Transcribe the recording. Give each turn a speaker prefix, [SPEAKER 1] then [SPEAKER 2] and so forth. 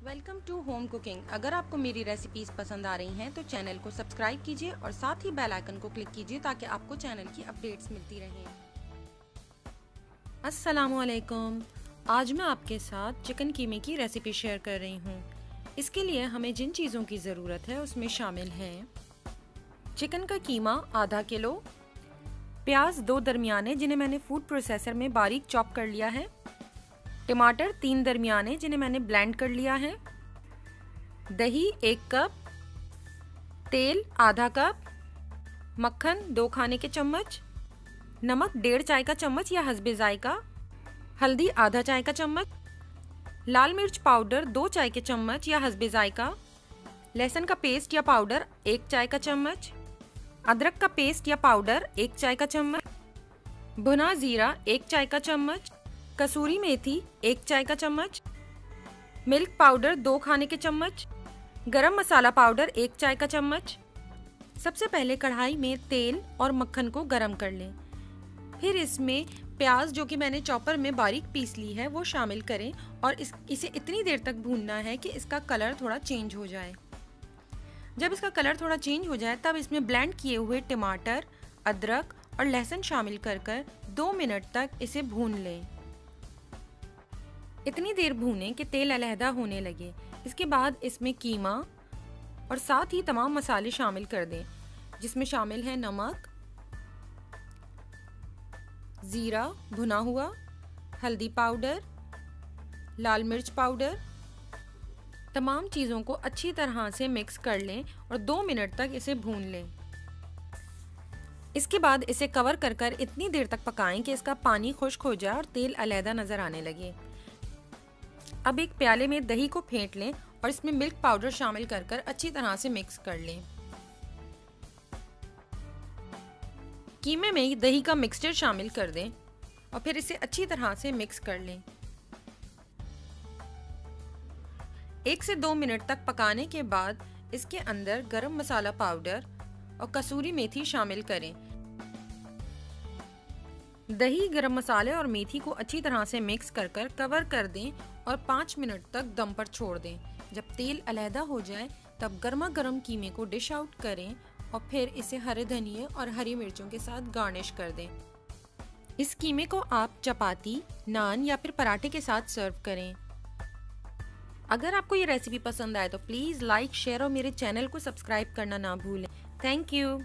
[SPEAKER 1] Welcome to home cooking. अगर आपको मेरी रेसिपीज पसंद आ रही हैं तो चैनल को सब्सक्राइब कीजिए और साथ ही बेल आइकन को क्लिक कीजिए ताकि आपको चैनल की अपडेट्स मिलती रहें। अस्सलामुअलैकुम। आज मैं आपके साथ चिकन कीमे की रेसिपी शेयर कर रही हूँ। इसके लिए हमें जिन चीज़ों की ज़रूरत है उसमें शामिल हैं चिकन का कीमा आधा किलो, प्याज 2 दरमियाने जिन्हें मैंने फूड प्रोसेसर में बारीक चॉप कर लिया है, टमाटर 3 दरमियाने जिन्हें मैंने ब्लेंड कर लिया है, दही 1 कप, तेल आधा कप, मक्खन 2 खाने के चम्मच, नमक 1.5 चाय का चम्मच या हस्बे जायका, हल्दी आधा चाय का चम्मच, लाल मिर्च पाउडर 2 चाय के चम्मच या हस्बे जायका, लहसुन का पेस्ट या पाउडर 1 चाय का चम्मच, अदरक का पेस्ट या पाउडर 1 चाय का चम्मच, भुना जीरा 1 चाय का चम्मच, कसूरी मेथी 1 चाय का चम्मच, मिल्क पाउडर 2 खाने के चम्मच, गरम मसाला पाउडर 1 चाय का चम्मच। सबसे पहले कढ़ाई में तेल और मक्खन को गरम कर लें। फिर इसमें प्याज जो कि मैंने चॉपर में बारीक पीस ली है वो शामिल करें और इसे इतनी देर तक भूनना है कि इसका कलर थोड़ा चेंज हो जाए। जब इसका कलर थोड़ा चेंज हो जाए तब इसमें ब्लेंड किए हुए टमाटर, अदरक और लहसुन शामिल कर 2 मिनट तक इसे भून लें। इतनी देर भूनें कि तेल अलहदा होने लगे। इसके बाद इसमें कीमा और साथ ही तमाम मसाले शामिल कर दें, जिसमें शामिल है नमक, जीरा भुना हुआ, हल्दी पाउडर, लाल मिर्च पाउडर। तमाम चीज़ों को अच्छी तरह से मिक्स कर लें और 2 मिनट तक इसे भून लें। इसके बाद इसे कवर कर इतनी देर तक पकाएं कि इसका पानी खुश्क हो जाए और तेल अलहदा नजर आने लगे। अब एक प्याले में दही को फेंट लें और इसमें मिल्क पाउडर शामिल कर अच्छी तरह से मिक्स कर लें। कीमे में दही का मिक्सचर शामिल कर दें और फिर इसे अच्छी तरह से मिक्स कर लें। 1 से 2 मिनट तक पकाने के बाद इसके अंदर गरम मसाला पाउडर और कसूरी मेथी शामिल करें। दही, गरम मसाले और मेथी को अच्छी तरह से मिक्स कर कवर कर दें और 5 मिनट तक दम पर छोड़ दें। जब तेल अलहदा हो जाए तब गर्मा गर्म कीमे को डिश आउट करें और फिर इसे हरे धनिए और हरी मिर्चों के साथ गार्निश कर दें। इस कीमे को आप चपाती, नान या फिर पराठे के साथ सर्व करें। अगर आपको ये रेसिपी पसंद आए तो प्लीज़ लाइक, शेयर और मेरे चैनल को सब्सक्राइब करना ना भूलें। Thank you.